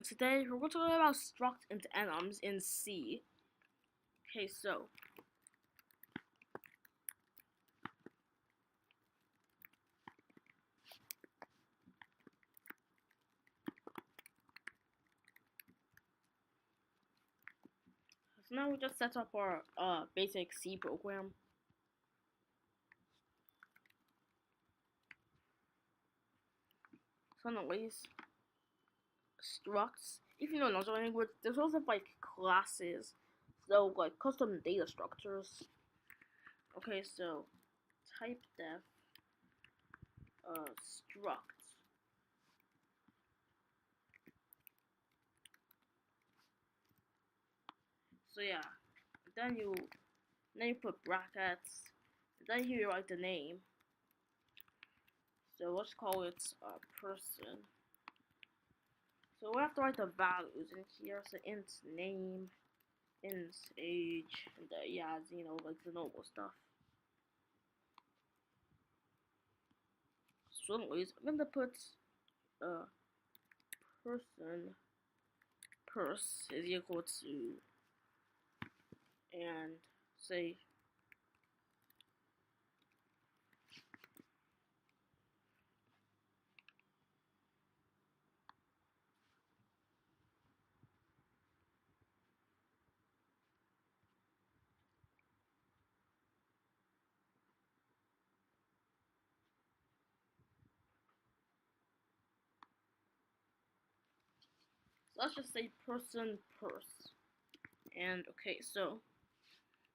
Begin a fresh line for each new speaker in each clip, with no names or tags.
Today we're going to learn about struct and enums in C. Okay, so now we just set up our basic C program. So anyways, structs. If you know another language, there's also like classes, so like custom data structures. Okay, so type def struct. So yeah, then you put brackets. Then here you write the name. So let's call it person. So we have to write the values in here. So int name, int age, and yeah, you know, like the normal stuff. So anyways, I'm gonna put person pers is equal to, and say so let's just say person pers. And okay, so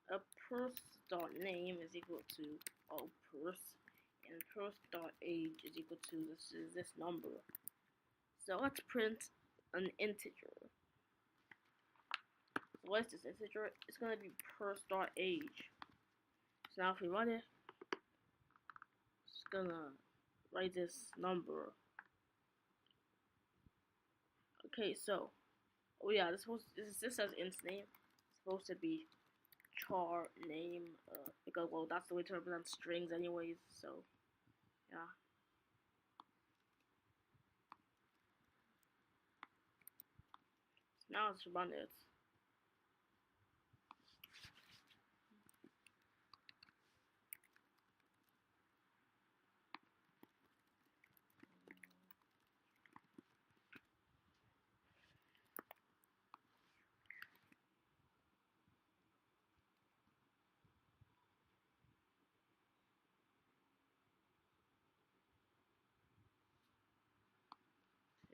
a pers dot name is equal to pers, and pers dot age is equal to this number. So let's print an integer. So what is this integer? It's gonna be pers dot age. So now if we run it, it's gonna write this number. Okay, so oh yeah, this says int name. It's supposed to be char name because well that's the way to represent strings anyways. So yeah. So now let's run it.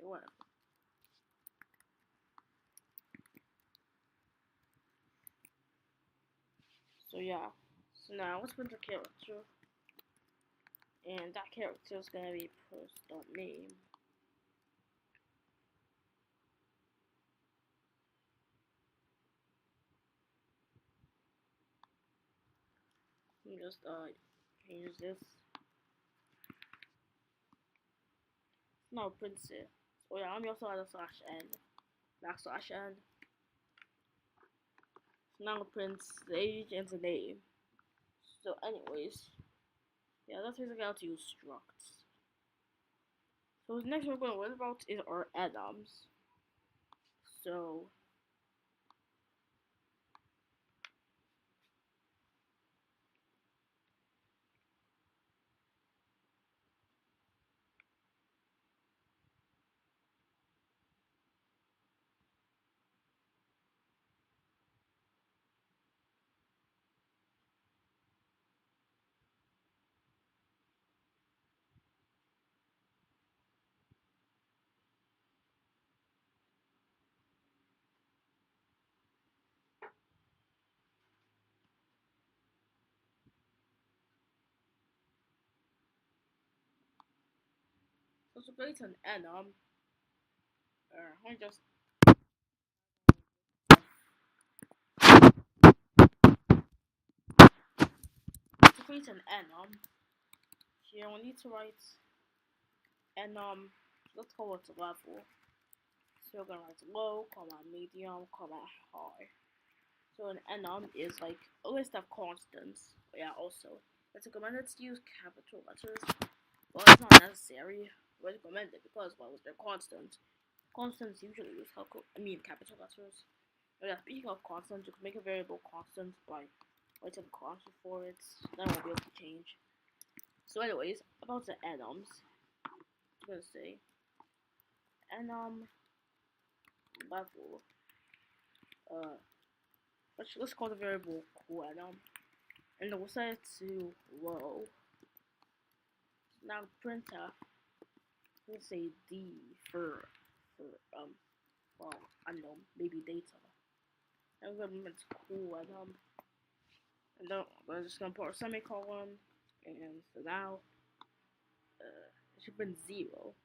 Whatever. So yeah. So now let's print a character, and that character is gonna be pers.name. Let me just change this. Now print it. So yeah, let me also add a slash n, backslash n. So now it prints the age and the name. So anyways, yeah, that's basically how to use structs. So the next one we're going to learn about is our enums. So to create an enum, let me just to create an enum. Here we need to write enum. Let's call it level. So we're gonna write low, comma medium, comma high. So an enum is like a list of constants. But yeah, also it's recommended to use capital letters. Well, it's not necessary. We recommend it because well, they're constant. Constants usually use capital letters. Oh yeah, speaking of constants, you can make a variable constant by writing a constant for it. That won't be able to change. So anyways, about the enums, I'm gonna say enum level. Let's call the variable enum, and we'll set it to low. Now printf, we'll say D for well, I don't know, maybe data. And we're gonna cool and then we're just gonna put a semicolon, and so now it should print 0.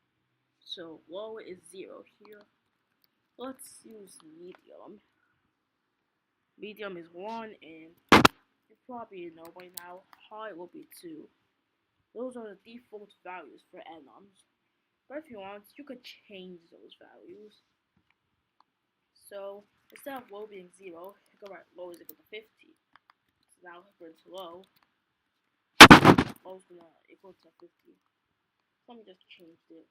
So low is 0 here. Let's use medium. Medium is 1, and you probably know by now high will be 2. Those are the default values for enums. But if you want, you could change those values. So instead of low being 0, you can write low is equal to 50. So now if we're into low is gonna equal to 50. So let me just change it.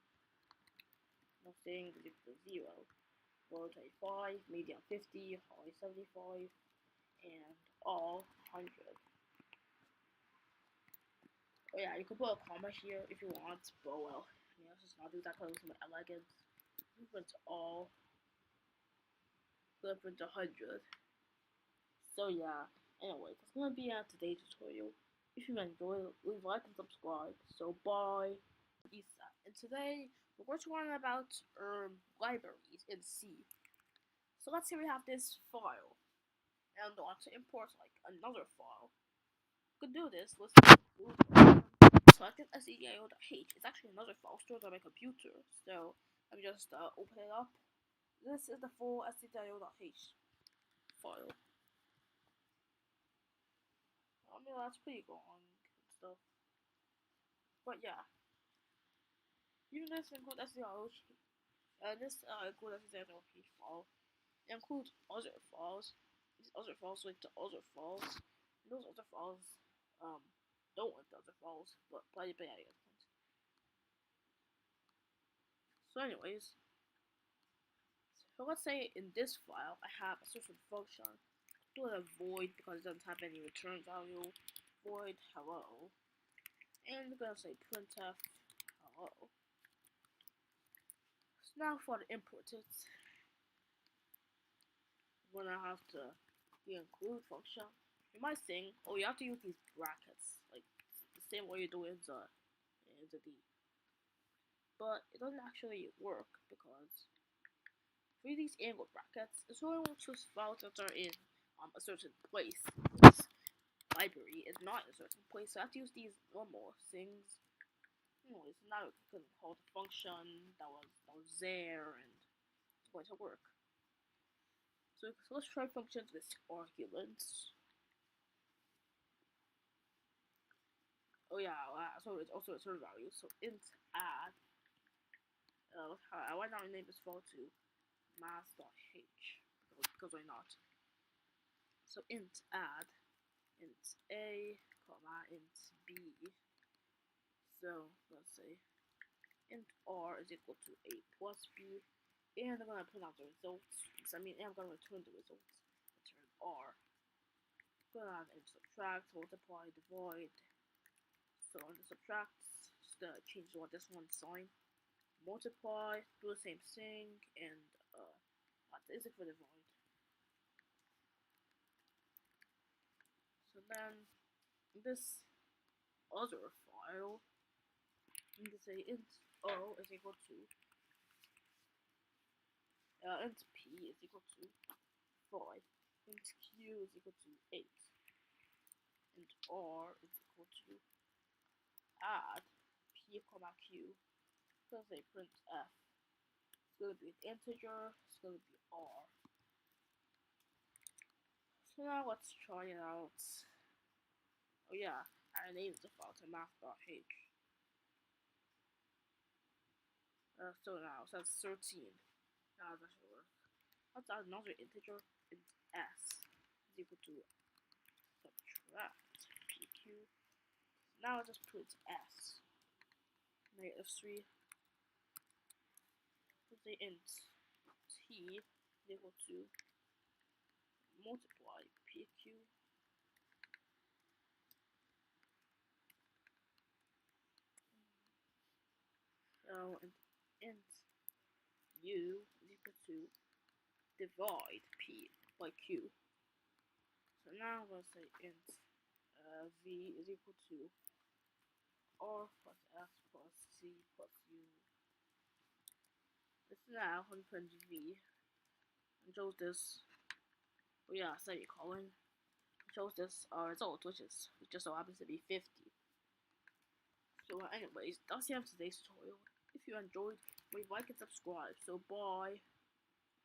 I'm saying is equal to 0. Low 25, medium 50, high 75, and all 100. Oh yeah, you can put a comma here if you want, but well, let's just not do that because it's elegant. Print all. Print 100. So yeah, anyway, that's gonna be today's tutorial. If you enjoyed, leave a like and subscribe. So bye, Lisa. And today we're going to learn about libraries in C. So let's say we have this file, and I want to import like another file. We could do this. Let's select stdio.h. It's actually another file stored on my computer. So let me just open it up. This is the full stdio.h file. I mean, that's pretty long and stuff. But yeah, even this include stdio.h. This include stdio.h file. It includes other files. These other files link to other files. And those other files don't link to other files, but yeah, yeah. So anyways, so let's say in this file I have a certain function. Do a void because it doesn't have any return value. Void hello. And we're gonna say printf hello. So now for the import it, we're gonna have to the include function. You might think, oh, you have to use these brackets, like the same way you do in the D. But it doesn't actually work because for these angle brackets, it's only when choose files that are in a certain place. This library is not in a certain place, so I have to use these normal things. Anyways, now we can call the function that was there, and it's going to work. So let's try functions with arguments. Oh yeah, so it's also a return value. So int add. Why not rename this file to math.h because why not? So int add int a comma int b. So let's say int r is equal to a plus b, and I'm gonna print out the results. I'm gonna return the results. Return r. Gonna add int subtract, multiply, divide. So on the subtract, just gonna change what this one sign. Multiply, do the same thing, and is it for divide? So then this other file, I'm gonna say int o is equal to int p is equal to 5, int q is equal to 8, int r is equal to add p comma q. So say print f. It's gonna be an integer. It's gonna be r. So now let's try it out. Oh yeah, I named the file to math.h. So now it says 13. Now that should work. Let's add another integer. Int s is equal to subtract pq. Now I just print s. -3. Let's say int P is equal to multiply PQ so and int U is equal to divide P by Q. So now I'm going to say int V is equal to R plus S plus C plus U. This is now 120 V and shows this, oh yeah, semicolon, shows this result, which just so happens to be 50. So anyways, that's the end of today's tutorial. If you enjoyed, please like and subscribe. So bye.